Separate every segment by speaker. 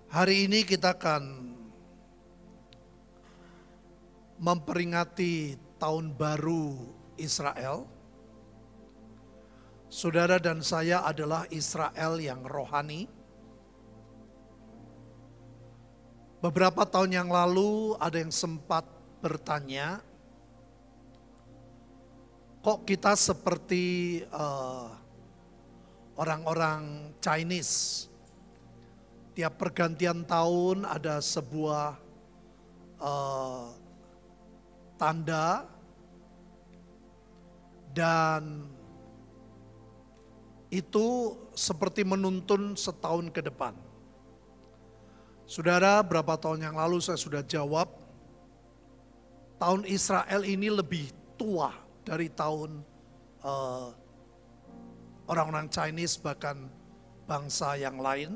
Speaker 1: Hari ini kita akan memperingati tahun baru Israel. Saudara dan saya adalah Israel yang rohani. Beberapa tahun yang lalu ada yang sempat bertanya, kok kita seperti orang-orang Chinese? Tiap pergantian tahun ada sebuah tanda dan itu seperti menuntun setahun ke depan. Saudara, berapa tahun yang lalu saya sudah jawab, tahun Israel ini lebih tua dari tahun orang-orang Chinese bahkan bangsa yang lain.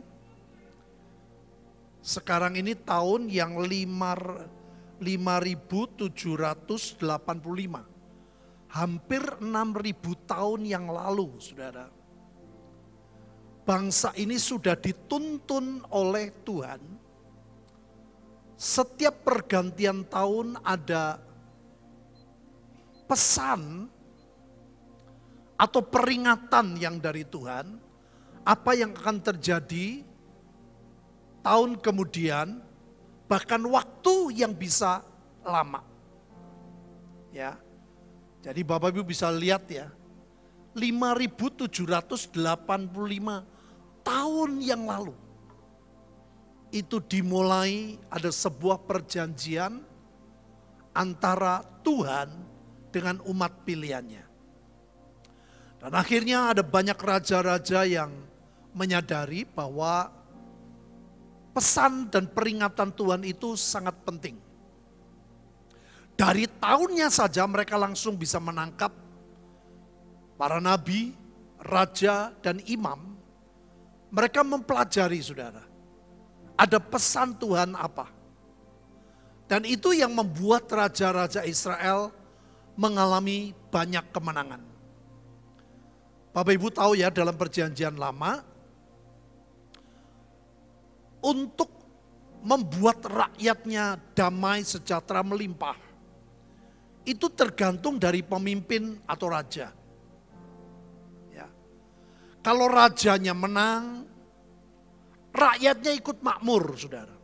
Speaker 1: Sekarang ini tahun yang 5.785, hampir 6.000 tahun yang lalu, saudara. Bangsa ini sudah dituntun oleh Tuhan. Setiap pergantian tahun ada pesan atau peringatan yang dari Tuhan, apa yang akan terjadi tahun kemudian, bahkan waktu yang bisa lama. Ya. Jadi Bapak Ibu bisa lihat ya, 5.785 tahun yang lalu. Itu dimulai ada sebuah perjanjian antara Tuhan dengan umat pilihannya. Dan akhirnya ada banyak raja-raja yang menyadari bahwa pesan dan peringatan Tuhan itu sangat penting. Dari tahunnya saja mereka langsung bisa menangkap para nabi, raja, dan imam. Mereka mempelajari, saudara. Ada pesan Tuhan apa. Dan itu yang membuat raja-raja Israel mengalami banyak kemenangan. Bapak Ibu tahu ya, dalam perjanjian lama, untuk membuat rakyatnya damai sejahtera melimpah, itu tergantung dari pemimpin atau raja. Ya. Kalau rajanya menang, rakyatnya ikut makmur, saudara.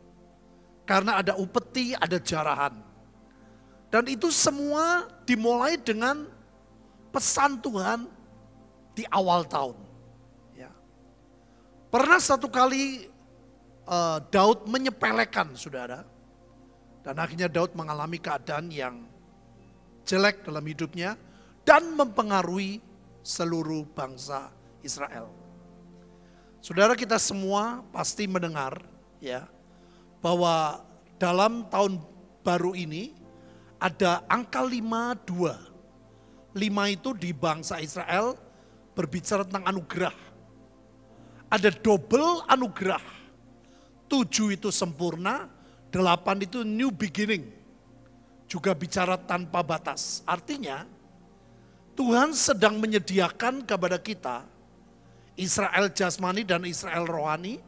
Speaker 1: Karena ada upeti, ada jarahan. Dan itu semua dimulai dengan pesan Tuhan di awal tahun. Ya. Pernah satu kali Daud menyepelekan, saudara. Dan akhirnya Daud mengalami keadaan yang jelek dalam hidupnya dan mempengaruhi seluruh bangsa Israel. Saudara, kita semua pasti mendengar ya, bahwa dalam tahun baru ini ada angka 52. 5 itu di bangsa Israel berbicara tentang anugerah. Ada double anugerah. 7 itu sempurna, 8 itu new beginning. Juga bicara tanpa batas. Artinya Tuhan sedang menyediakan kepada kita Israel jasmani dan Israel rohani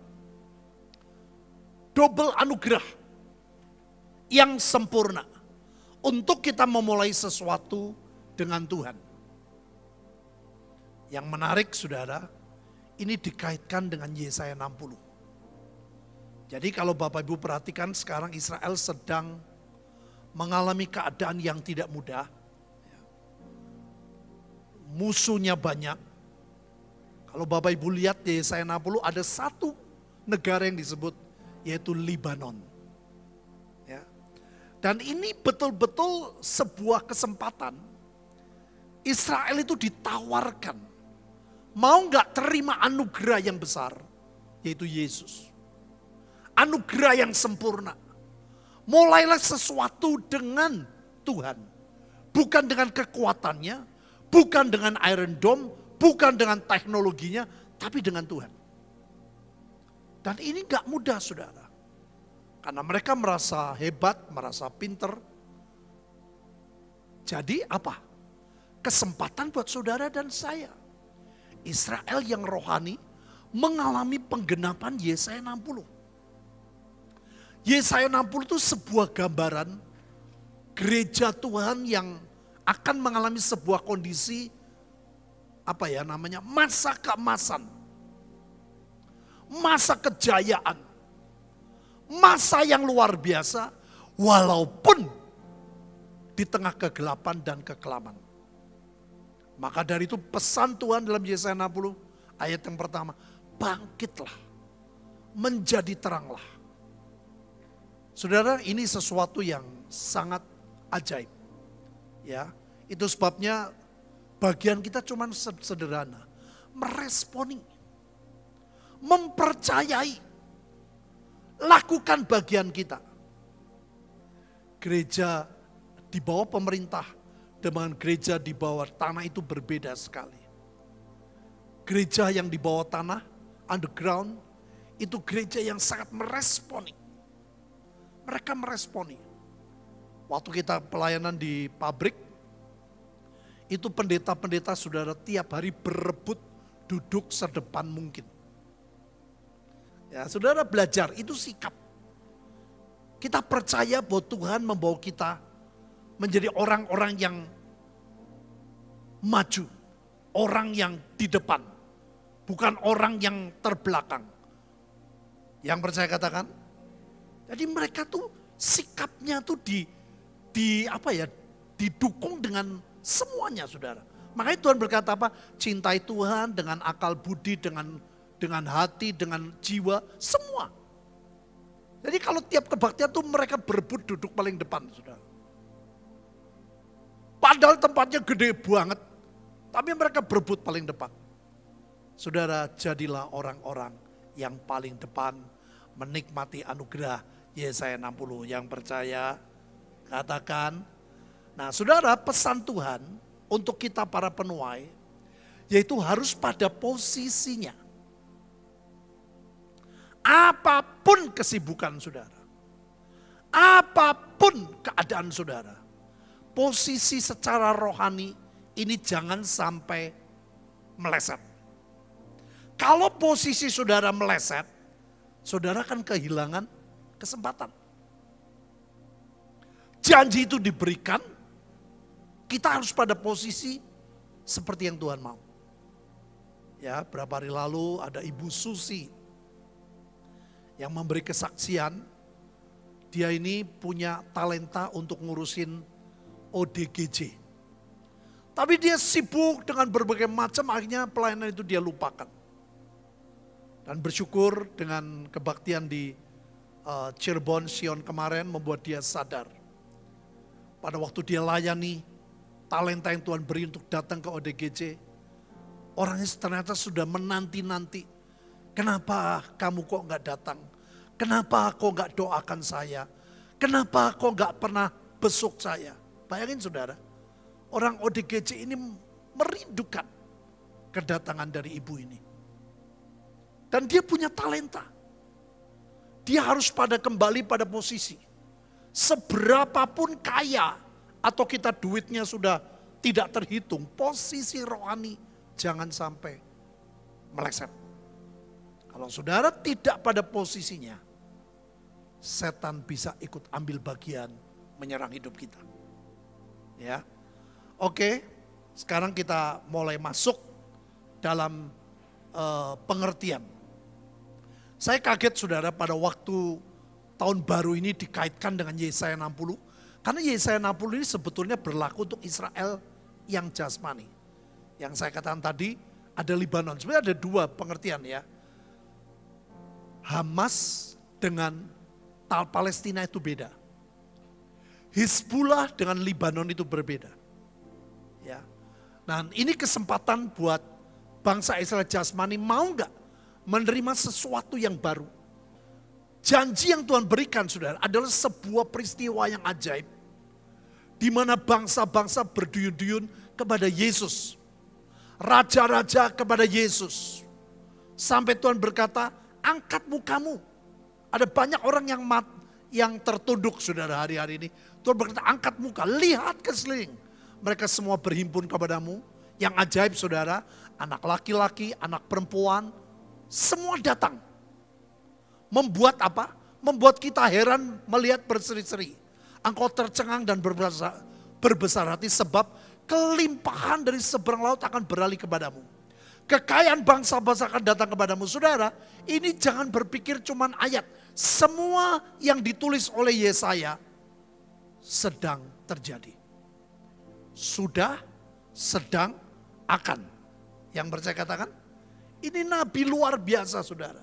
Speaker 1: double anugerah yang sempurna untuk kita memulai sesuatu dengan Tuhan. Yang menarik, saudara, ini dikaitkan dengan Yesaya 60. Jadi kalau Bapak Ibu perhatikan, sekarang Israel sedang mengalami keadaan yang tidak mudah. Musuhnya banyak. Kalau Bapak Ibu lihat di Yesaya 60 ada satu negara yang disebut, yaitu Libanon. Ya. Dan ini betul-betul sebuah kesempatan. Israel itu ditawarkan. Mau gak terima anugerah yang besar, yaitu Yesus. Anugerah yang sempurna. Mulailah sesuatu dengan Tuhan. Bukan dengan kekuatannya, bukan dengan Iron Dome, bukan dengan teknologinya, tapi dengan Tuhan. Dan ini gak mudah, saudara. Karena mereka merasa hebat, merasa pinter. Jadi apa? Kesempatan buat saudara dan saya. Israel yang rohani mengalami penggenapan Yesaya 60. Yesaya 60 itu sebuah gambaran gereja Tuhan yang akan mengalami sebuah kondisi masa keemasan, masa kejayaan, masa yang luar biasa, walaupun di tengah kegelapan dan kekelaman. Maka dari itu pesan Tuhan dalam Yesaya 60 ayat yang pertama, bangkitlah, menjadi teranglah. Saudara, ini sesuatu yang sangat ajaib. Ya, itu sebabnya bagian kita cuma sederhana, meresponi, mempercayai, lakukan bagian kita. Gereja di bawah pemerintah dengan gereja di bawah tanah itu berbeda sekali. Gereja yang di bawah tanah, underground, itu gereja yang sangat meresponi. Mereka meresponi. Waktu kita pelayanan di pabrik, itu pendeta-pendeta saudara tiap hari berebut duduk sedepan mungkin. Ya, saudara belajar, itu sikap. Kita percaya bahwa Tuhan membawa kita menjadi orang-orang yang maju, orang yang di depan, bukan orang yang terbelakang. Yang percaya katakan. Jadi mereka tuh sikapnya tuh didukung dengan semuanya, saudara. Makanya Tuhan berkata apa? Cintai Tuhan dengan akal budi, dengan hati, dengan jiwa, semua. Jadi kalau tiap kebaktian tuh mereka berebut duduk paling depan, saudara. Padahal tempatnya gede banget, tapi mereka berebut paling depan. Saudara, jadilah orang-orang yang paling depan menikmati anugerah Yesaya 60. Yang percaya, katakan. Nah, saudara, pesan Tuhan untuk kita para penuai, yaitu harus pada posisinya. Apapun kesibukan saudara, apapun keadaan saudara, posisi secara rohani ini jangan sampai meleset. Kalau posisi saudara meleset, saudara akan kehilangan kesempatan. Janji itu diberikan, kita harus pada posisi seperti yang Tuhan mau. Ya, berapa hari lalu ada Ibu Susi yang memberi kesaksian. Dia ini punya talenta untuk ngurusin ODGJ. Tapi dia sibuk dengan berbagai macam, akhirnya pelayanan itu dia lupakan. Dan bersyukur dengan kebaktian di Cirebon, Sion kemarin membuat dia sadar. Pada waktu dia layani, talenta yang Tuhan beri untuk datang ke ODGJ, orangnya ternyata sudah menanti-nanti. Kenapa kamu kok gak datang? Kenapa kok gak doakan saya? Kenapa kok gak pernah besuk saya? Bayangin saudara, orang ODGJ ini merindukan kedatangan dari ibu ini. Dan dia punya talenta. Dia harus kembali pada posisi. Seberapapun kaya atau kita duitnya sudah tidak terhitung, posisi rohani jangan sampai meleset. Kalau saudara tidak pada posisinya, setan bisa ikut ambil bagian menyerang hidup kita. Ya, oke, sekarang kita mulai masuk dalam pengertian. Saya kaget saudara pada waktu tahun baru ini dikaitkan dengan Yesaya 60. Karena Yesaya 60 ini sebetulnya berlaku untuk Israel yang jasmani. Yang saya katakan tadi ada Libanon. Sebenarnya ada dua pengertian ya. Hamas dengan Palestina itu beda. Hizbullah dengan Libanon itu berbeda. Ya. Nah, ini kesempatan buat bangsa Israel jasmani mau nggak menerima sesuatu yang baru. Janji yang Tuhan berikan saudara adalah sebuah peristiwa yang ajaib. Di mana bangsa-bangsa berduyun-duyun kepada Yesus. Raja-raja kepada Yesus. Sampai Tuhan berkata, angkat mukamu. Ada banyak orang yang tertunduk saudara hari-hari ini. Tuhan berkata, angkat muka, lihat ke sekeliling. Mereka semua berhimpun kepadamu. Yang ajaib saudara, anak laki-laki, anak perempuan, semua datang. Membuat apa? membuat kita heran melihat berseri-seri. Engkau tercengang dan berbesar hati sebab kelimpahan dari seberang laut akan beralih kepadamu. Kekayaan bangsa-bangsa akan datang kepadamu. Saudara, ini jangan berpikir cuman ayat. Semua yang ditulis oleh Yesaya sedang terjadi. Sudah, sedang, akan. Yang percaya katakan, ini nabi luar biasa saudara.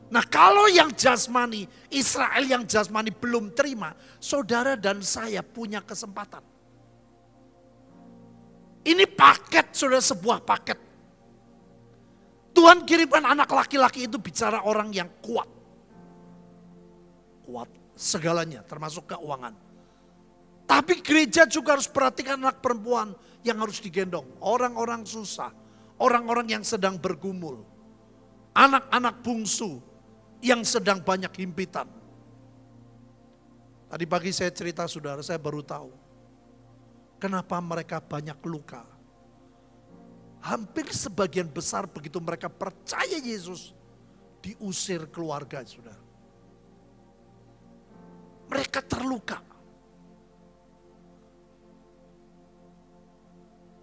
Speaker 1: Nah kalau yang jasmani, Israel yang jasmani belum terima, saudara dan saya punya kesempatan. Ini paket, saudara, sebuah paket. Tuhan kirimkan anak laki-laki itu bicara orang yang kuat. Kuat segalanya, termasuk keuangan. Tapi gereja juga harus perhatikan anak perempuan yang harus digendong. Orang-orang susah, orang-orang yang sedang bergumul. Anak-anak bungsu yang sedang banyak himpitan. Tadi pagi saya cerita saudara, saya baru tahu. Kenapa mereka banyak luka. Hampir sebagian besar begitu mereka percaya Yesus, diusir keluarga saudara. Mereka terluka.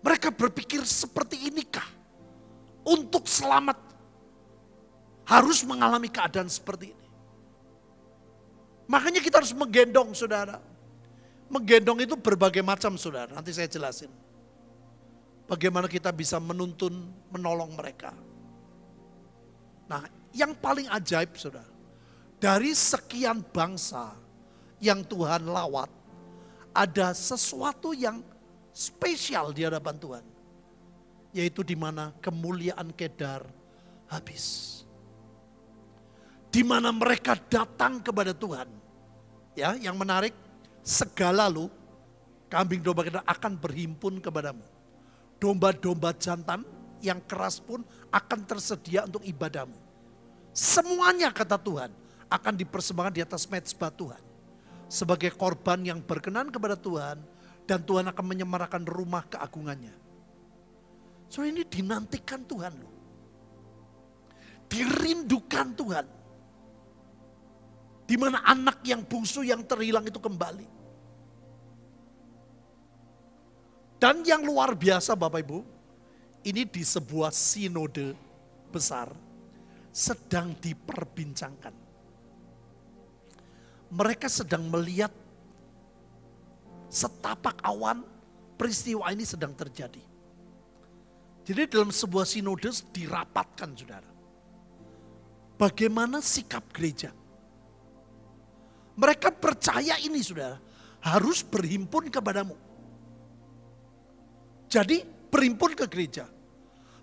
Speaker 1: Mereka berpikir seperti inikah untuk selamat harus mengalami keadaan seperti ini. Makanya kita harus menggendong saudara. Menggendong itu berbagai macam saudara, nanti saya jelasin. Bagaimana kita bisa menuntun, menolong mereka. Nah yang paling ajaib saudara, dari sekian bangsa yang Tuhan lawat, ada sesuatu yang spesial di hadapan Tuhan. Yaitu di mana kemuliaan Kedar habis. Di mana mereka datang kepada Tuhan. Ya, yang menarik, segala lu, kambing domba Kedar akan berhimpun kepadamu. Domba-domba jantan yang keras pun akan tersedia untuk ibadahmu. Semuanya kata Tuhan akan dipersembahkan di atas mezbah Tuhan. Sebagai korban yang berkenan kepada Tuhan. Dan Tuhan akan menyemarakan rumah keagungannya. So ini dinantikan Tuhan loh. Dirindukan Tuhan. Di mana anak yang bungsu yang terhilang itu kembali. Dan yang luar biasa Bapak Ibu, ini di sebuah sinode besar sedang diperbincangkan. Mereka sedang melihat setapak awan peristiwa ini sedang terjadi. Jadi dalam sebuah sinode dirapatkan saudara. Bagaimana sikap gereja? Mereka percaya ini saudara harus berhimpun kepadamu. Jadi berhimpun ke gereja.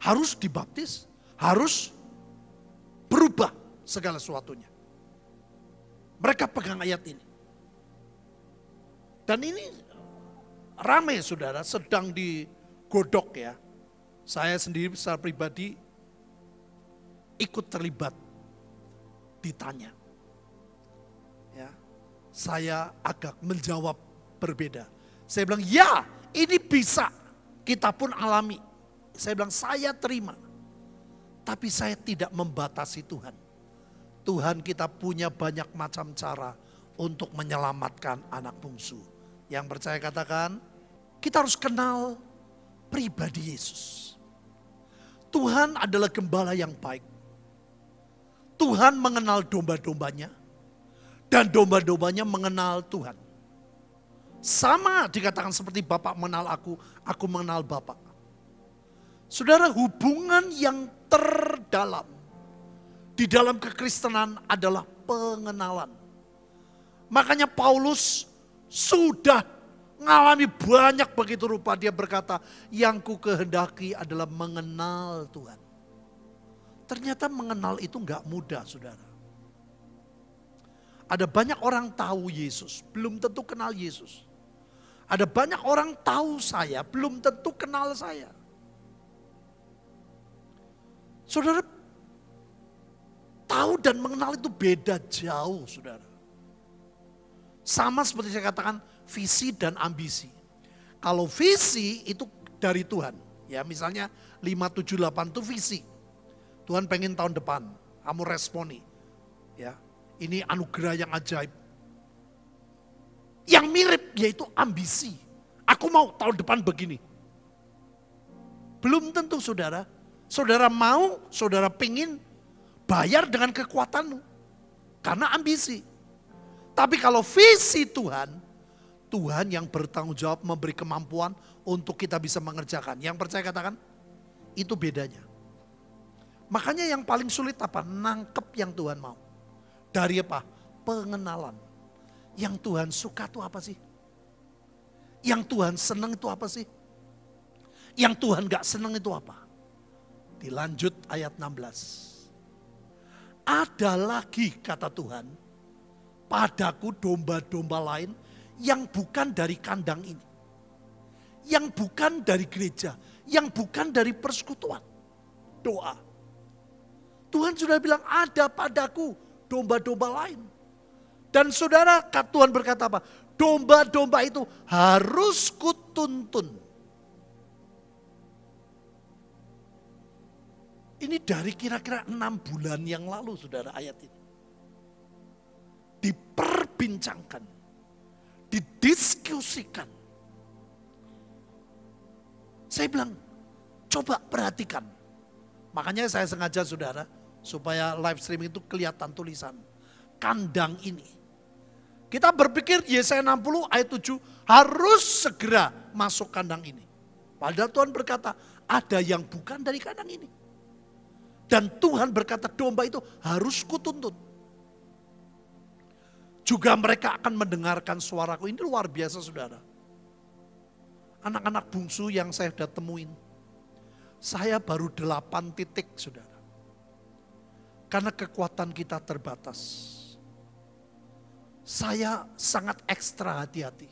Speaker 1: Harus dibaptis, harus berubah segala sesuatunya. Mereka pegang ayat ini. Dan ini ramai saudara, sedang digodok ya. Saya sendiri secara pribadi ikut terlibat, ditanya. Ya, saya agak menjawab berbeda. Saya bilang ya ini bisa, kita pun alami. Saya bilang saya terima. Tapi saya tidak membatasi Tuhan. Tuhan kita punya banyak macam cara untuk menyelamatkan anak bungsu. Yang percaya katakan, kita harus kenal pribadi Yesus. Tuhan adalah gembala yang baik. Tuhan mengenal domba-dombanya. Dan domba-dombanya mengenal Tuhan. Sama dikatakan seperti Bapak mengenal aku mengenal Bapak. Saudara, hubungan yang terdalam di dalam kekristenan adalah pengenalan. Makanya Paulus sudah mengalami banyak begitu rupa. Dia berkata, yang ku kehendaki adalah mengenal Tuhan. Ternyata mengenal itu gak mudah saudara. Ada banyak orang tahu Yesus, belum tentu kenal Yesus. Ada banyak orang tahu saya, belum tentu kenal saya. Saudara, tahu dan mengenal itu beda jauh saudara. Sama seperti saya katakan, visi dan ambisi. Kalau visi itu dari Tuhan. Ya misalnya 578 itu visi. Tuhan pengen tahun depan, kamu responi. Ya, Ini anugerah yang ajaib. Yang mirip yaitu ambisi. Aku mau tahun depan begini. Belum tentu saudara. Saudara mau, saudara pingin bayar dengan kekuatanmu. Karena ambisi. Tapi kalau visi Tuhan, Tuhan yang bertanggung jawab memberi kemampuan untuk kita bisa mengerjakan. Yang percaya katakan, itu bedanya. Makanya yang paling sulit apa? Nangkep yang Tuhan mau. Dari apa? Pengenalan. Yang Tuhan suka itu apa sih? Yang Tuhan senang itu apa sih? Yang Tuhan gak senang itu apa? Dilanjut ayat 16. Ada lagi kata Tuhan, padaku domba-domba lain yang bukan dari kandang ini. Yang bukan dari gereja. Yang bukan dari persekutuan. Doa. Tuhan sudah bilang ada padaku domba-domba lain. Dan saudara, Tuhan berkata apa? Domba-domba itu harus kutuntun. Ini dari kira-kira 6 bulan yang lalu saudara ayat ini. Diperbincangkan. Didiskusikan. Saya bilang, coba perhatikan. Makanya saya sengaja saudara, supaya live streaming itu kelihatan tulisan. Kandang ini. Kita berpikir Yesaya 60 ayat 7 harus segera masuk kandang ini. Padahal Tuhan berkata ada yang bukan dari kandang ini. Dan Tuhan berkata domba itu harus kutuntun. Juga mereka akan mendengarkan suaraku. Ini luar biasa saudara. Anak-anak bungsu yang saya sudah temuin. Saya baru 8 titik saudara. Karena kekuatan kita terbatas. Saya sangat ekstra hati-hati.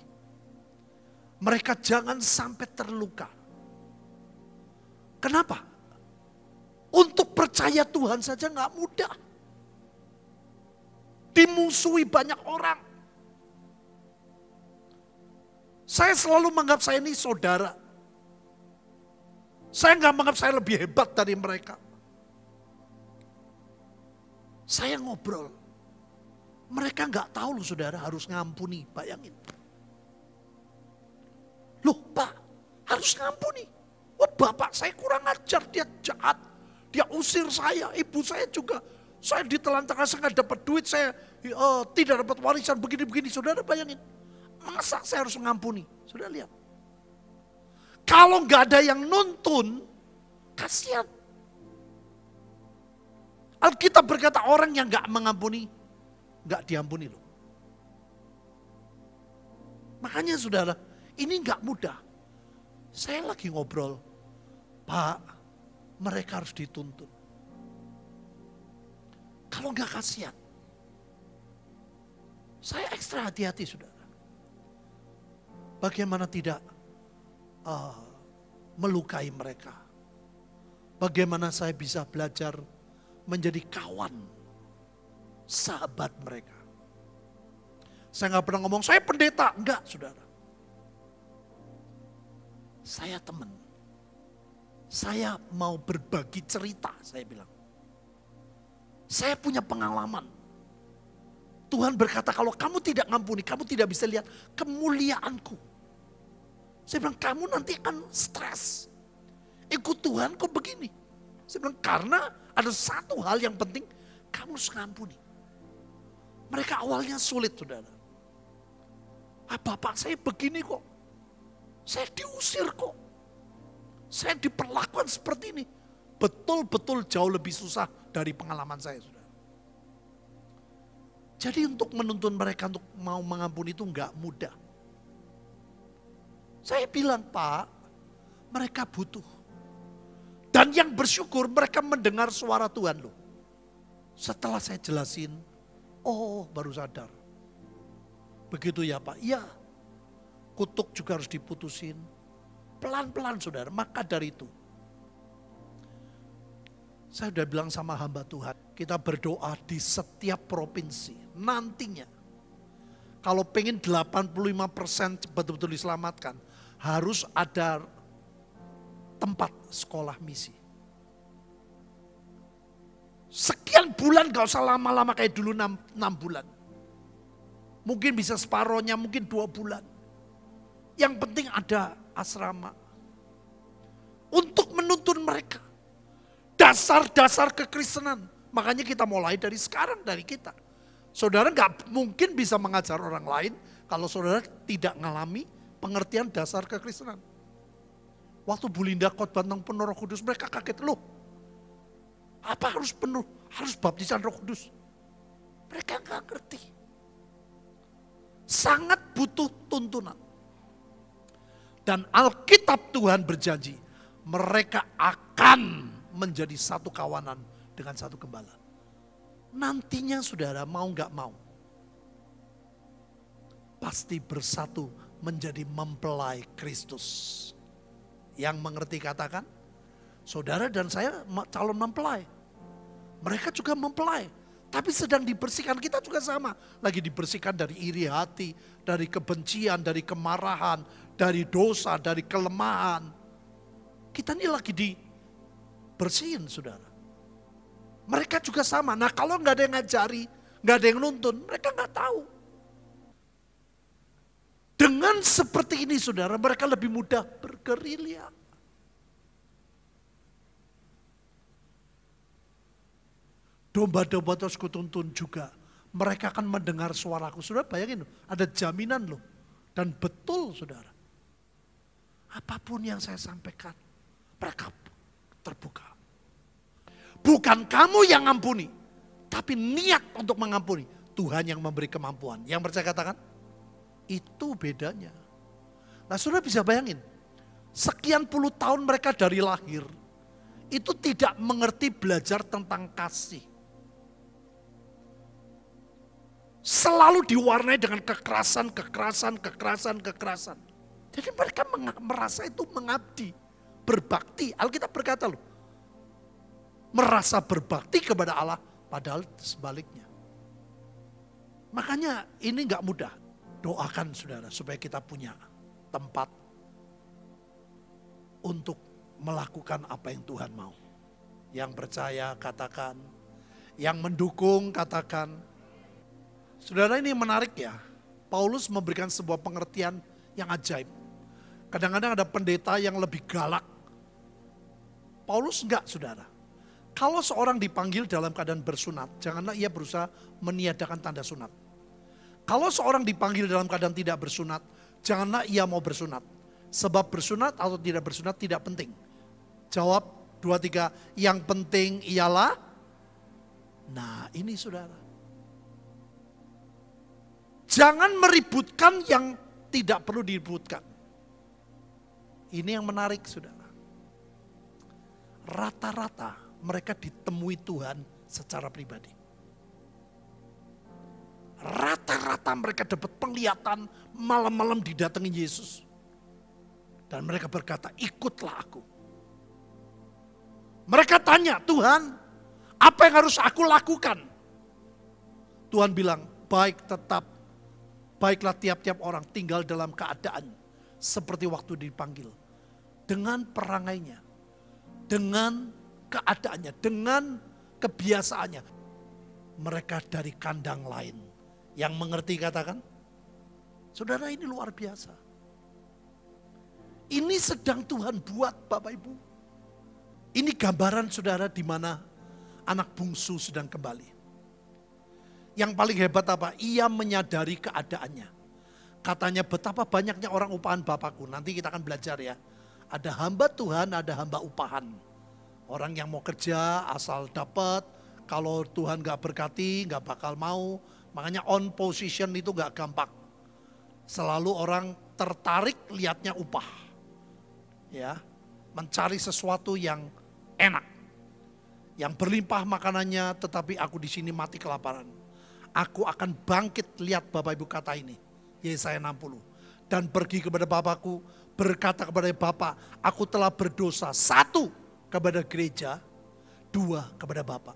Speaker 1: Mereka jangan sampai terluka. Kenapa? Untuk percaya Tuhan saja gak mudah. Dimusuhi banyak orang. Saya selalu menganggap saya ini saudara. Saya gak menganggap saya lebih hebat dari mereka. Saya ngobrol. Mereka gak tahu loh saudara harus ngampuni, bayangin. Loh Pak, harus ngampuni. Oh bapak saya kurang ajar, dia jahat. Dia usir saya, ibu saya juga. Saya ditelantarkan, saya gak dapat duit, saya tidak dapat warisan begini-begini. Saudara bayangin, masa saya harus mengampuni? Saudara lihat. Kalau gak ada yang nuntun, kasihan. Alkitab berkata orang yang gak mengampuni, gak diampuni loh. Makanya saudara, ini gak mudah. Saya lagi ngobrol, Pak, mereka harus dituntun. Kalau gak kasihan. Saya ekstra hati-hati saudara. Bagaimana tidak melukai mereka. Bagaimana saya bisa belajar menjadi kawan, sahabat mereka. Saya gak pernah ngomong, saya pendeta. Enggak saudara. Saya teman. Saya mau berbagi cerita, saya bilang. Saya punya pengalaman. Tuhan berkata kalau kamu tidak ngampuni, kamu tidak bisa lihat kemuliaanku. Saya bilang kamu nanti akan stres. Ikut Tuhan kok begini. Saya bilang karena ada satu hal yang penting, kamu harus ngampuni. Mereka awalnya sulit saudara. Bapak saya begini kok. Saya diusir kok. Saya diperlakukan seperti ini. Betul-betul jauh lebih susah dari pengalaman saya saudara. Jadi untuk menuntun mereka untuk mau mengampuni itu enggak mudah. Saya bilang Pak, mereka butuh. Dan yang bersyukur mereka mendengar suara Tuhan loh. Setelah saya jelasin, oh baru sadar. Begitu ya Pak, iya. Kutuk juga harus diputusin. Pelan-pelan saudara, maka dari itu. Saya sudah bilang sama hamba Tuhan, kita berdoa di setiap provinsi. Nantinya, kalau pengen 85% betul-betul diselamatkan, harus ada tempat sekolah misi. Sekian bulan gak usah lama-lama kayak dulu 6 bulan. Mungkin bisa separohnya, mungkin 2 bulan. Yang penting ada asrama. Untuk menuntun mereka. Dasar-dasar kekristenan. Makanya kita mulai dari sekarang, dari kita. Saudara gak mungkin bisa mengajar orang lain kalau saudara tidak mengalami pengertian dasar kekristenan. Waktu Bu Linda khotbah tentang penuh Roh Kudus, mereka kaget, loh apa harus penuh, harus baptisan Roh Kudus? Mereka gak ngerti. Sangat butuh tuntunan. Dan Alkitab Tuhan berjanji, mereka akan menjadi satu kawanan dengan satu gembala. Nantinya saudara mau gak mau, pasti bersatu menjadi mempelai Kristus. Yang mengerti katakan, saudara dan saya calon mempelai. Mereka juga mempelai. Tapi sedang dibersihkan, kita juga sama. Lagi dibersihkan dari iri hati, dari kebencian, dari kemarahan, dari dosa, dari kelemahan. Kita ini lagi dibersihin saudara. Mereka juga sama. Nah kalau gak ada yang ngajari, gak ada yang nuntun, mereka gak tahu. Dengan seperti ini saudara, mereka lebih mudah bergerilya. Domba-domba terus kutuntun juga. Mereka akan mendengar suaraku. Saudara bayangin, ada jaminan loh. Dan betul saudara. Apapun yang saya sampaikan, mereka terbuka. Bukan kamu yang ampuni, tapi niat untuk mengampuni. Tuhan yang memberi kemampuan. Yang percaya katakan, itu bedanya. Nah saudara bisa bayangin, sekian puluh tahun mereka dari lahir, itu tidak mengerti belajar tentang kasih. Selalu diwarnai dengan kekerasan. Jadi mereka merasa itu mengabdi, berbakti. Alkitab berkata loh, merasa berbakti kepada Allah, padahal sebaliknya. Makanya ini gak mudah. Doakan saudara supaya kita punya tempat untuk melakukan apa yang Tuhan mau. Yang percaya katakan, yang mendukung katakan. Saudara ini menarik ya, Paulus memberikan sebuah pengertian yang ajaib. Kadang-kadang ada pendeta yang lebih galak. Paulus enggak saudara. Kalau seorang dipanggil dalam keadaan bersunat, janganlah ia berusaha meniadakan tanda sunat. Kalau seorang dipanggil dalam keadaan tidak bersunat, janganlah ia mau bersunat. Sebab bersunat atau tidak bersunat tidak penting. Jawab 2, 3, yang penting ialah, nah ini saudara. Jangan meributkan yang tidak perlu diributkan. Ini yang menarik saudara. Rata-rata mereka ditemui Tuhan secara pribadi. Rata-rata mereka dapat penglihatan malam-malam didatangi Yesus. Dan mereka berkata, ikutlah aku. Mereka tanya, Tuhan, apa yang harus aku lakukan? Tuhan bilang, baiklah tiap-tiap orang tinggal dalam keadaan seperti waktu dipanggil. Dengan perangainya, dengan keadaannya, dengan kebiasaannya. Mereka dari kandang lain. Yang mengerti katakan, saudara ini luar biasa. Ini sedang Tuhan buat Bapak Ibu. Ini gambaran saudara di mana anak bungsu sedang kembali. Yang paling hebat apa? Ia menyadari keadaannya. Katanya betapa banyaknya orang upahan Bapakku. Nanti kita akan belajar ya. Ada hamba Tuhan, ada hamba upahan. Orang yang mau kerja asal dapat. Kalau Tuhan gak berkati, gak bakal mau. Makanya on position itu gak gampang. Selalu orang tertarik lihatnya upah. Ya, mencari sesuatu yang enak. Yang berlimpah makanannya, tetapi aku di sini mati kelaparan. Aku akan bangkit, lihat Bapak Ibu kata ini. Yesaya 60. Dan pergi kepada Bapakku, berkata kepada Bapak, aku telah berdosa. 1 kepada gereja, 2 kepada Bapak.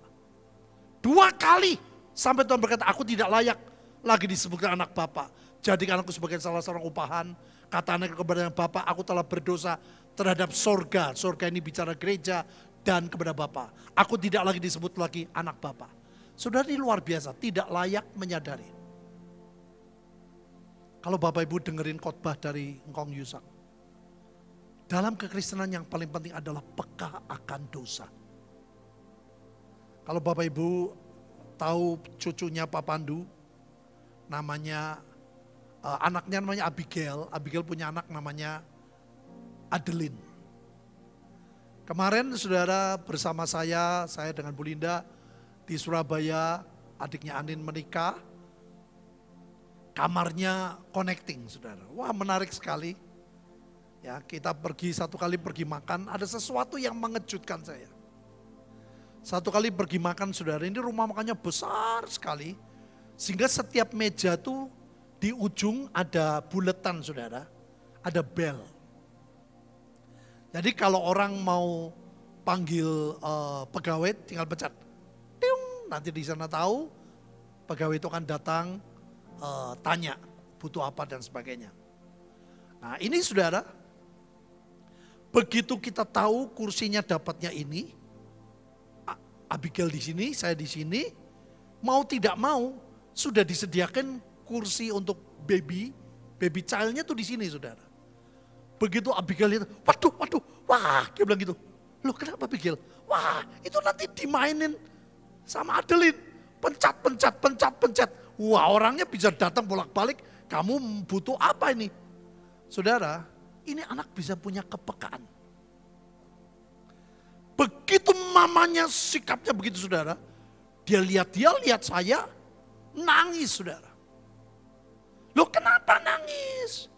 Speaker 1: 2 kali sampai Tuhan berkata, aku tidak layak lagi disebutkan anak Bapak. Jadikan aku sebagai salah seorang upahan. Kata anak kepada Bapak, aku telah berdosa terhadap sorga. Sorga ini bicara gereja dan kepada Bapak. Aku tidak lagi disebut lagi anak Bapak. Saudara, ini luar biasa, tidak layak menyadari. Kalau Bapak Ibu dengerin khotbah dari Ngkong Yusak, dalam kekristenan yang paling penting adalah peka akan dosa. Kalau Bapak Ibu tahu cucunya Pak Pandu, namanya anaknya namanya Abigail. Abigail punya anak namanya Adeline. Kemarin saudara bersama saya dengan Bu Linda di Surabaya, adiknya Anin menikah. Kamarnya connecting, saudara. Wah, menarik sekali. Ya, kita satu kali pergi makan, ada sesuatu yang mengejutkan saya. Satu kali pergi makan, saudara, ini rumah makannya besar sekali. Sehingga setiap meja tuh di ujung ada buletan, saudara. Ada bel. Jadi kalau orang mau panggil pegawai, tinggal pencet. Tiung, nanti di sana tahu, pegawai itu akan datang, tanya butuh apa dan sebagainya. Nah ini saudara, begitu kita tahu kursinya dapatnya ini, Abigail di sini, saya di sini, mau tidak mau sudah disediakan kursi untuk baby childnya tuh di sini saudara. Begitu Abigail itu, waduh, wah dia bilang gitu. Loh kenapa Abigail? Wah itu nanti dimainin sama Adeline, pencet. Wah orangnya bisa datang bolak-balik, kamu butuh apa ini? Saudara, ini anak bisa punya kepekaan. Begitu mamanya sikapnya begitu saudara, dia lihat saya, nangis saudara. Loh kenapa nangis?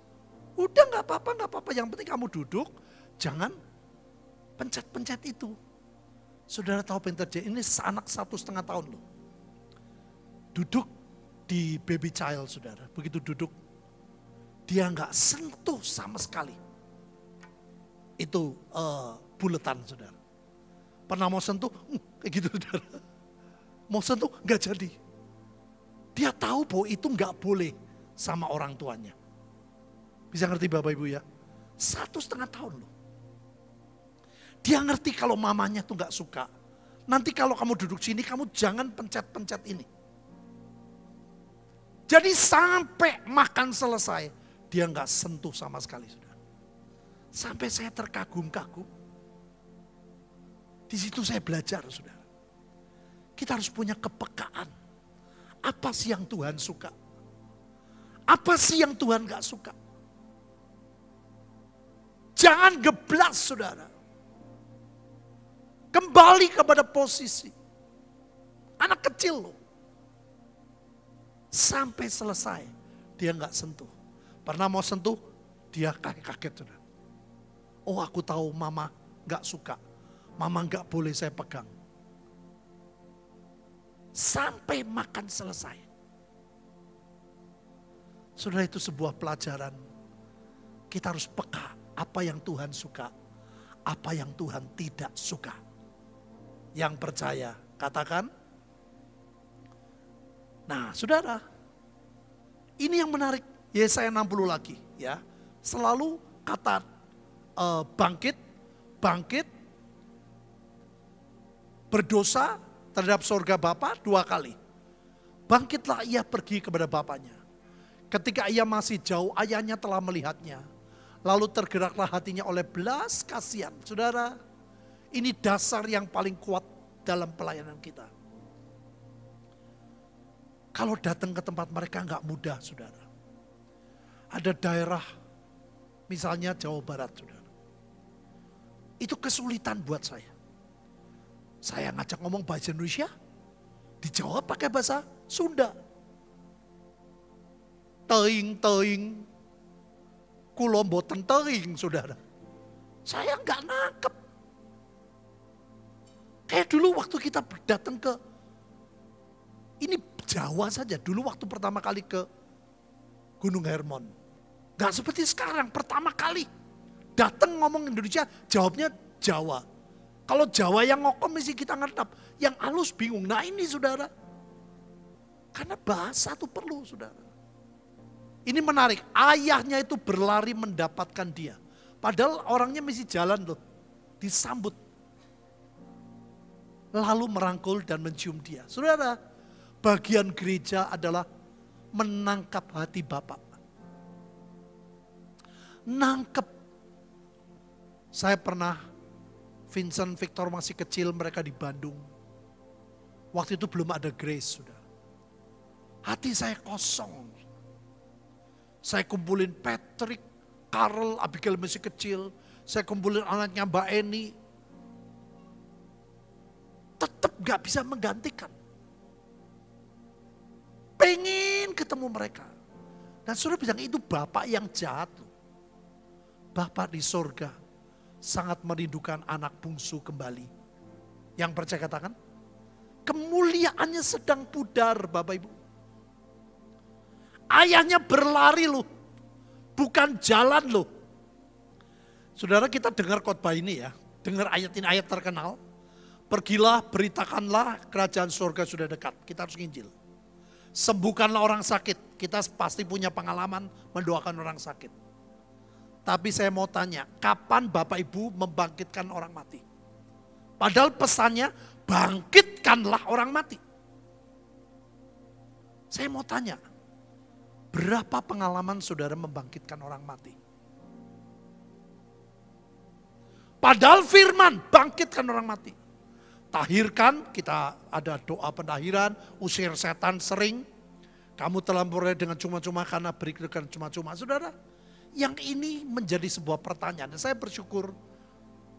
Speaker 1: Udah gak apa-apa, yang penting kamu duduk, jangan pencet itu. Saudara tahu apa yang terjadi? Ini anak 1,5 tahun loh. Duduk di baby child saudara, begitu duduk dia nggak sentuh sama sekali itu buletan saudara. Pernah mau sentuh kayak gitu saudara, mau sentuh nggak jadi. Dia tahu bahwa itu nggak boleh sama orang tuanya. Bisa ngerti Bapak Ibu ya? 1,5 tahun loh. Dia ngerti kalau mamanya tuh nggak suka. Nanti kalau kamu duduk sini kamu jangan pencet ini. Jadi sampai makan selesai, dia nggak sentuh sama sekali, saudara. Sampai saya terkagum-kagum. Di situ saya belajar, saudara. Kita harus punya kepekaan. Apa sih yang Tuhan suka? Apa sih yang Tuhan nggak suka? Jangan geblas, saudara. Kembali kepada posisi. Anak kecil loh. Sampai selesai dia nggak sentuh. Pernah mau sentuh dia kaget sudah. Oh aku tahu mama nggak suka, mama nggak boleh saya pegang. Sampai makan selesai. Saudara itu sebuah pelajaran. Kita harus peka apa yang Tuhan suka, apa yang Tuhan tidak suka. Yang percaya katakan. Nah saudara, ini yang menarik, Yesaya 60 lagi ya. Selalu kata bangkit, berdosa terhadap surga Bapa 2 kali. Bangkitlah ia pergi kepada Bapaknya. Ketika ia masih jauh, ayahnya telah melihatnya. Lalu tergeraklah hatinya oleh belas kasihan. Saudara, ini dasar yang paling kuat dalam pelayanan kita. Kalau datang ke tempat mereka nggak mudah, saudara. Ada daerah, misalnya Jawa Barat, saudara. Itu kesulitan buat saya. Saya ngajak ngomong bahasa Indonesia, dijawab pakai bahasa Sunda. Teing, kulo mboten teing, saudara. Saya nggak nangkep. Kayak dulu waktu kita datang ke, ini Jawa saja, dulu waktu pertama kali ke Gunung Hermon. Gak seperti sekarang, pertama kali datang ngomong Indonesia, jawabnya Jawa. Kalau Jawa yang ngokom mesti kita ngertap, yang halus bingung. Nah ini saudara, karena bahasa itu perlu saudara. Ini menarik, ayahnya itu berlari mendapatkan dia. Padahal orangnya mesti jalan loh, disambut. lalu merangkul dan mencium dia. Saudara, bagian gereja adalah menangkap hati Bapak. Nangkep. Saya pernah, Vincent, Victor masih kecil, mereka di Bandung. Waktu itu belum ada Grace, saudara. Hati saya kosong. Saya kumpulin Patrick, Carl, Abigail masih kecil. Saya kumpulin anaknya Mbak Eni. Tetap gak bisa menggantikan. Pengen ketemu mereka. Dan saudara bilang itu Bapak yang jahat. Bapak di sorga sangat merindukan anak bungsu kembali. Yang percaya katakan, kemuliaannya sedang pudar Bapak Ibu. Ayahnya berlari loh, bukan jalan loh. Saudara, kita dengar khotbah ini ya, dengar ayat ini, ayat terkenal. Pergilah, beritakanlah kerajaan surga sudah dekat. Kita harus nginjil. Sembuhkanlah orang sakit. Kita pasti punya pengalaman mendoakan orang sakit. Tapi saya mau tanya, kapan Bapak Ibu membangkitkan orang mati? Padahal pesannya, bangkitkanlah orang mati. Saya mau tanya, berapa pengalaman saudara membangkitkan orang mati? Padahal firman, bangkitkan orang mati. Tahirkan, kita ada doa pendahiran, usir setan sering. Kamu telah memperoleh dengan cuma-cuma karena berikan cuma-cuma. Saudara, yang ini menjadi sebuah pertanyaan. Dan saya bersyukur,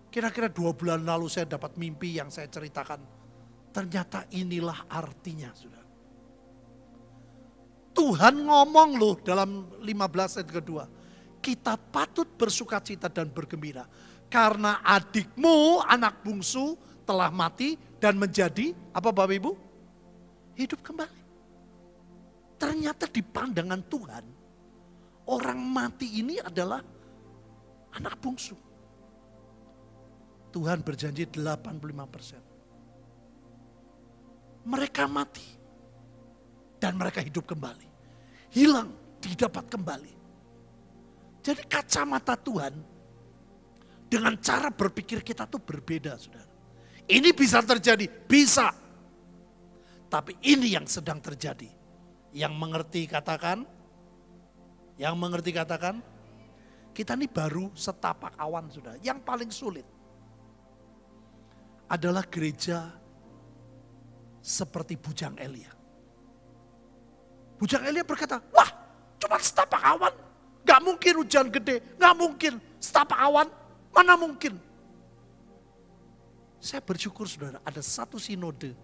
Speaker 1: kira-kira 2 bulan lalu saya dapat mimpi yang saya ceritakan. Ternyata inilah artinya, saudara. Tuhan ngomong loh dalam 15 ayat kedua. Kita patut bersuka cita dan bergembira. Karena adikmu, anak bungsu, telah mati dan menjadi, apa Bapak Ibu? Hidup kembali. Ternyata di pandangan Tuhan, orang mati ini adalah anak bungsu. Tuhan berjanji 85%. Mereka mati. Dan mereka hidup kembali. Hilang, didapat kembali. Jadi kacamata Tuhan, dengan cara berpikir kita tuh berbeda, saudara. Ini bisa terjadi, bisa. Tapi ini yang sedang terjadi. Yang mengerti katakan, yang mengerti katakan, kita ini baru setapak awan sudah. Yang paling sulit adalah gereja seperti Bujang Elia. Bujang Elia berkata, wah cuma setapak awan. Gak mungkin hujan gede, gak mungkin setapak awan, mana mungkin. Saya bersyukur saudara, ada satu sinode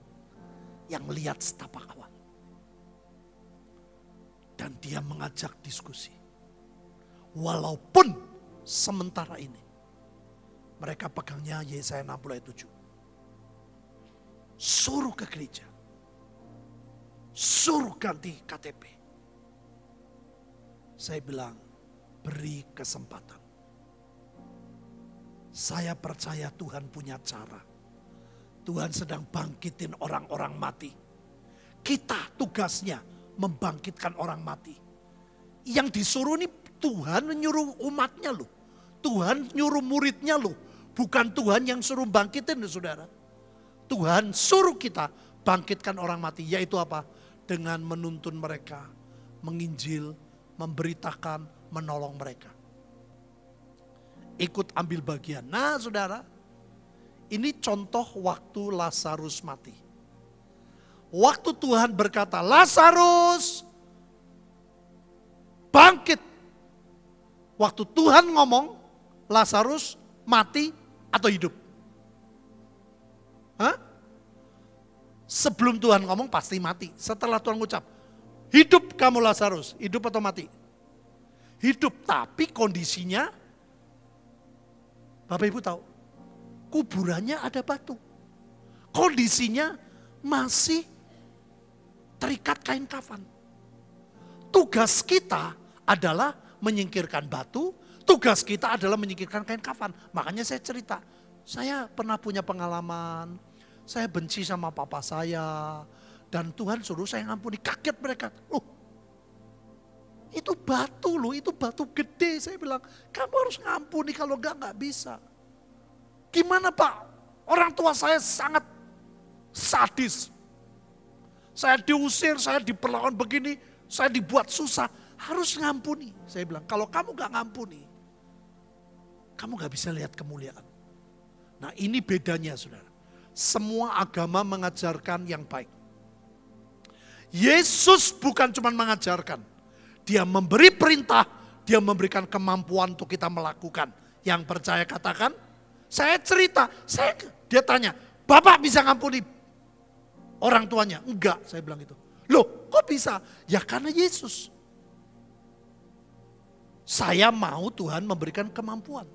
Speaker 1: yang melihat setapak awan. Dan dia mengajak diskusi. Walaupun sementara ini mereka pegangnya Yesaya 60 ayat 7. Suruh ke gereja. Suruh ganti KTP. Saya bilang, beri kesempatan. Saya percaya Tuhan punya cara. Tuhan sedang bangkitin orang-orang mati. Kita tugasnya membangkitkan orang mati. Yang disuruh ini Tuhan menyuruh umatnya loh. Tuhan nyuruh muridnya loh. Bukan Tuhan yang suruh bangkitin loh saudara. Tuhan suruh kita bangkitkan orang mati. Yaitu apa? Dengan menuntun mereka. Menginjil, memberitakan, menolong mereka. Ikut ambil bagian. Nah saudara, ini contoh waktu Lazarus mati. Waktu Tuhan berkata, Lazarus bangkit. Waktu Tuhan ngomong, Lazarus mati atau hidup? Hah? Sebelum Tuhan ngomong pasti mati. Setelah Tuhan ngucap, hidup kamu Lazarus, hidup atau mati? Hidup, tapi kondisinya Bapak Ibu tahu, kuburannya ada batu. Kondisinya masih terikat kain kafan. Tugas kita adalah menyingkirkan batu, tugas kita adalah menyingkirkan kain kafan. Makanya saya cerita, saya pernah punya pengalaman, saya benci sama papa saya, dan Tuhan suruh saya ngampuni. Kaget mereka, itu batu loh, itu batu gede. Saya bilang, kamu harus ngampuni, kalau enggak bisa. Gimana Pak? Orang tua saya sangat sadis. Saya diusir, saya diperlakukan begini, saya dibuat susah. Harus ngampuni. Saya bilang, kalau kamu gak ngampuni, kamu gak bisa lihat kemuliaan. Nah ini bedanya saudara. Semua agama mengajarkan yang baik. Yesus bukan cuma mengajarkan. Dia memberi perintah, dia memberikan kemampuan untuk kita melakukan. Yang percaya katakan, saya cerita, dia tanya, Bapak bisa ngampuni orang tuanya? Enggak, saya bilang itu. Loh kok bisa? Ya karena Yesus. Saya mau Tuhan memberikan kemampuan.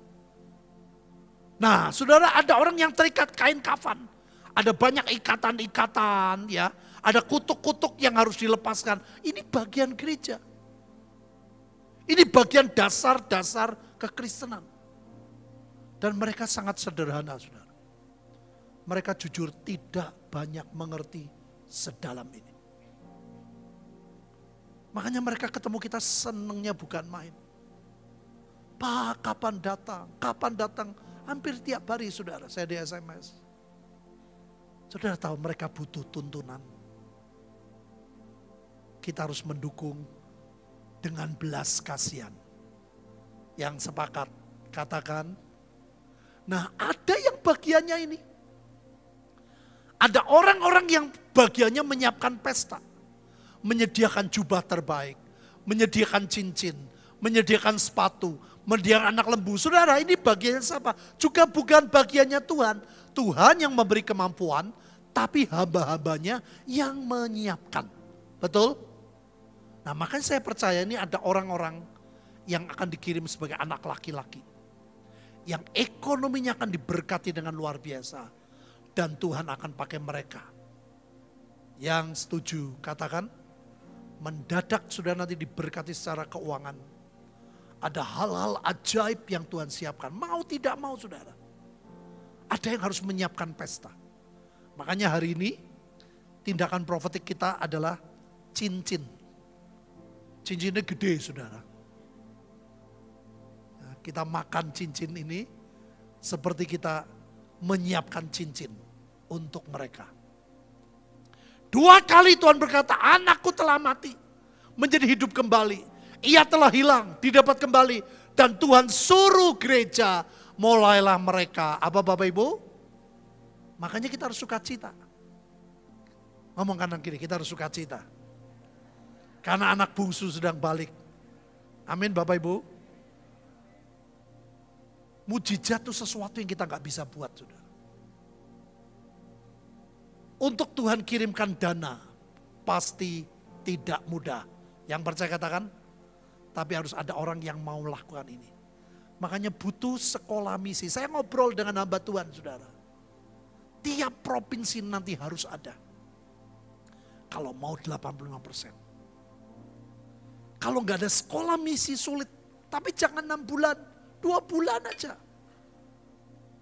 Speaker 1: Nah, saudara, ada orang yang terikat kain kafan. Ada banyak ikatan-ikatan, ya. Ada kutuk-kutuk yang harus dilepaskan. Ini bagian gereja. Ini bagian dasar-dasar kekristenan. Dan mereka sangat sederhana, saudara. Mereka jujur tidak banyak mengerti sedalam ini. Makanya mereka ketemu kita senengnya bukan main. Pak, kapan datang? Kapan datang? Hampir tiap hari saudara, saya di SMS. Saudara tahu mereka butuh tuntunan. Kita harus mendukung dengan belas kasihan. Yang sepakat, katakan. Nah ada yang bagiannya ini. Ada orang-orang yang bagiannya menyiapkan pesta. Menyediakan jubah terbaik. Menyediakan cincin. Menyediakan sepatu. Menyediakan anak lembu. Saudara ini bagiannya siapa? Juga bukan bagiannya Tuhan. Tuhan yang memberi kemampuan. Tapi hamba-hambanya yang menyiapkan. Betul? Nah makanya saya percaya ini ada orang-orang yang akan dikirim sebagai anak laki-laki. Yang ekonominya akan diberkati dengan luar biasa. Dan Tuhan akan pakai mereka. Yang setuju katakan. Mendadak sudah nanti diberkati secara keuangan. Ada hal-hal ajaib yang Tuhan siapkan. Mau tidak mau saudara. Ada yang harus menyiapkan pesta. Makanya hari ini tindakan profetik kita adalah cincin. Cincinnya gede saudara. Nah, kita makan cincin ini seperti kita menyiapkan cincin untuk mereka. 2 kali Tuhan berkata, anakku telah mati, menjadi hidup kembali. Ia telah hilang, didapat kembali. Dan Tuhan suruh gereja, mulailah mereka. Apa Bapak Ibu? Makanya kita harus sukacita. Ngomong kanan kiri, kita harus sukacita. Karena anak bungsu sedang balik. Amin Bapak Ibu. Mujizat itu sesuatu yang kita gak bisa buat saudara. Untuk Tuhan kirimkan dana, pasti tidak mudah. Yang percaya katakan, tapi harus ada orang yang mau melakukan ini. Makanya butuh sekolah misi. Saya ngobrol dengan hamba Tuhan saudara. Tiap provinsi nanti harus ada. Kalau mau 85%. Kalau nggak ada sekolah misi sulit. Tapi jangan 6 bulan, 2 bulan aja.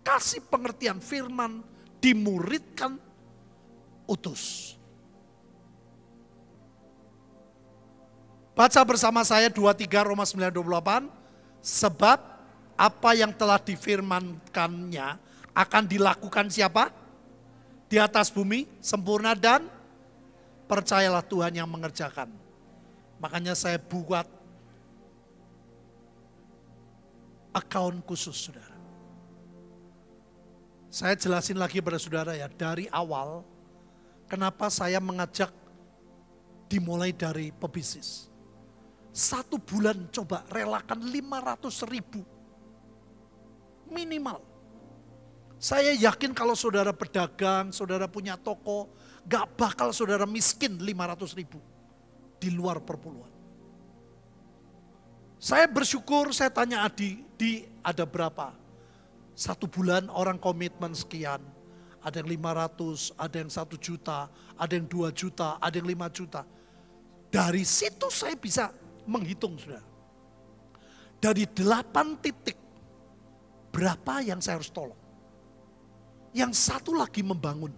Speaker 1: Kasih pengertian firman, dimuridkan, utus. Baca bersama saya 23 Roma 9:28. Sebab apa yang telah difirmankannya akan dilakukan siapa? Di atas bumi sempurna dan percayalah Tuhan yang mengerjakan. Makanya saya buat account khusus saudara. Saya jelasin lagi pada saudara ya, dari awal kenapa saya mengajak dimulai dari pebisnis. 1 bulan coba relakan 500.000 minimal. Saya yakin kalau saudara pedagang, saudara punya toko, gak bakal saudara miskin 500.000 di luar perpuluhan. Saya bersyukur, saya tanya Adi, di ada berapa? 1 bulan orang komitmen sekian. Ada yang 500, ada yang 1 juta, ada yang 2 juta, ada yang 5 juta. Dari situ saya bisa menghitung sudah. Dari 8 titik, berapa yang saya harus tolong. Yang satu lagi membangun.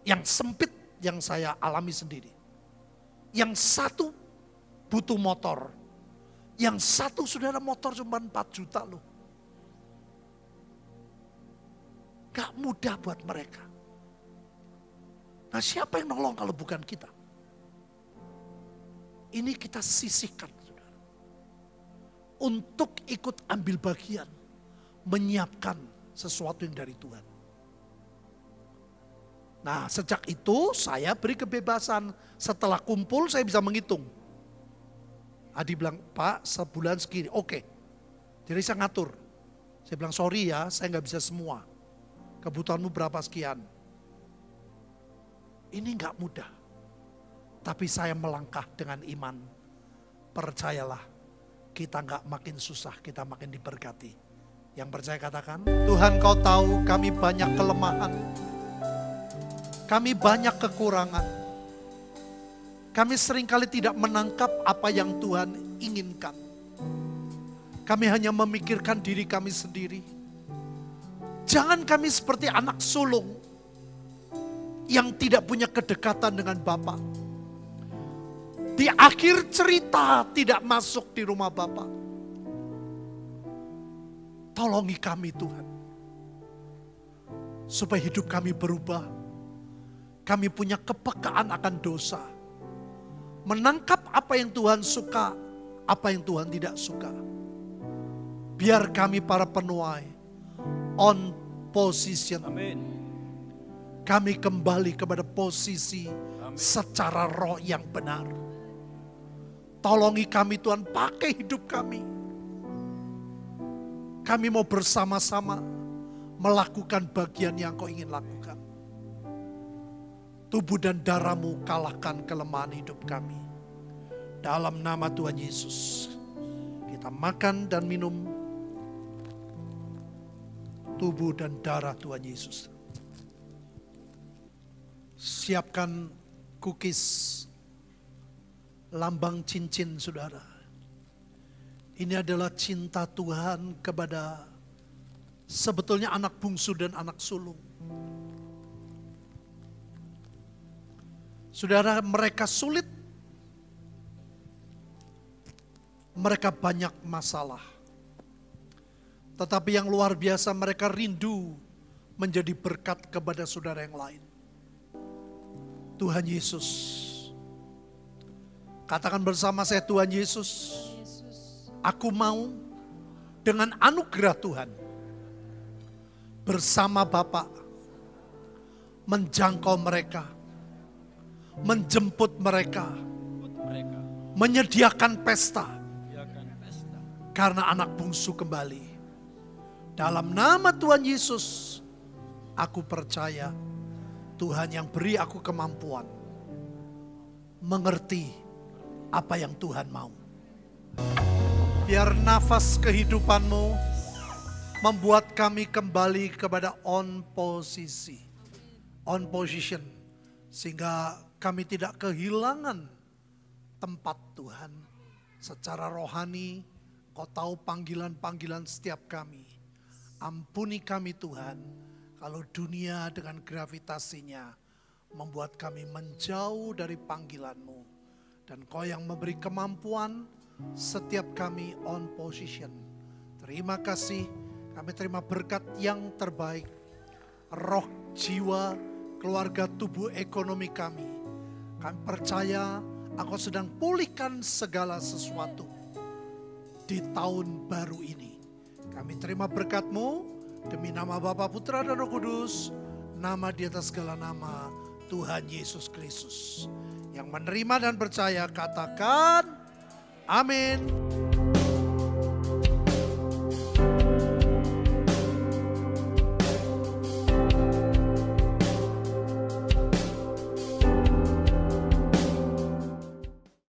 Speaker 1: Yang sempit yang saya alami sendiri. Yang satu butuh motor. Yang satu saudara motor cuma 4 juta loh. Gak mudah buat mereka. Nah, siapa yang nolong kalau bukan kita? Ini kita sisihkan, saudara, untuk ikut ambil bagian, menyiapkan sesuatu yang dari Tuhan. Nah, sejak itu saya beri kebebasan. Setelah kumpul saya bisa menghitung. Adi bilang, Pak, sebulan segini. Oke. Jadi saya ngatur. Saya bilang, sorry ya, saya nggak bisa semua. Kebutuhanmu berapa sekian. Ini nggak mudah. Tapi saya melangkah dengan iman. Percayalah, kita nggak makin susah, kita makin diberkati. Yang percaya katakan, Tuhan, Kau tahu kami banyak kelemahan. Kami banyak kekurangan. Kami seringkali tidak menangkap apa yang Tuhan inginkan. Kami hanya memikirkan diri kami sendiri. Jangan kami seperti anak sulung yang tidak punya kedekatan dengan Bapa. Di akhir cerita tidak masuk di rumah Bapa. Tolongi kami Tuhan. Supaya hidup kami berubah. Kami punya kepekaan akan dosa. Menangkap apa yang Tuhan suka, apa yang Tuhan tidak suka. Biar kami para penuai on position.
Speaker 2: Amin.
Speaker 1: Kami kembali kepada posisi secara roh yang benar. Tolongi kami Tuhan, pakai hidup kami. Kami mau bersama-sama melakukan bagian yang Kau ingin lakukan. Tubuh dan darah-Mu kalahkan kelemahan hidup kami. Dalam nama Tuhan Yesus, kita makan dan minum tubuh dan darah Tuhan Yesus. Siapkan cookies, lambang cincin saudara. Ini adalah cinta Tuhan kepada sebetulnya anak bungsu dan anak sulung. Saudara, mereka sulit, mereka banyak masalah. Tetapi yang luar biasa, mereka rindu menjadi berkat kepada saudara yang lain. Tuhan Yesus, katakan bersama saya, Tuhan Yesus, aku mau dengan anugerah Tuhan bersama Bapa menjangkau mereka, menjemput mereka, menyediakan pesta, karena anak bungsu kembali. Dalam nama Tuhan Yesus, aku percaya Tuhan yang beri aku kemampuan mengerti apa yang Tuhan mau. Biar nafas kehidupan-Mu membuat kami kembali kepada on position, sehingga kami tidak kehilangan tempat Tuhan. Secara rohani, Kau tahu panggilan-panggilan setiap kami. Ampuni kami Tuhan, kalau dunia dengan gravitasinya membuat kami menjauh dari panggilan-Mu. Dan Kau yang memberi kemampuan setiap kami on position. Terima kasih, kami terima berkat yang terbaik. Roh, jiwa, keluarga, tubuh, ekonomi kami. Kami percaya Engkau sedang pulihkan segala sesuatu di tahun baru ini. Kami terima berkat-Mu demi nama Bapa, Putra, dan Roh Kudus. Nama di atas segala nama, Tuhan Yesus Kristus. Yang menerima dan percaya katakan amin.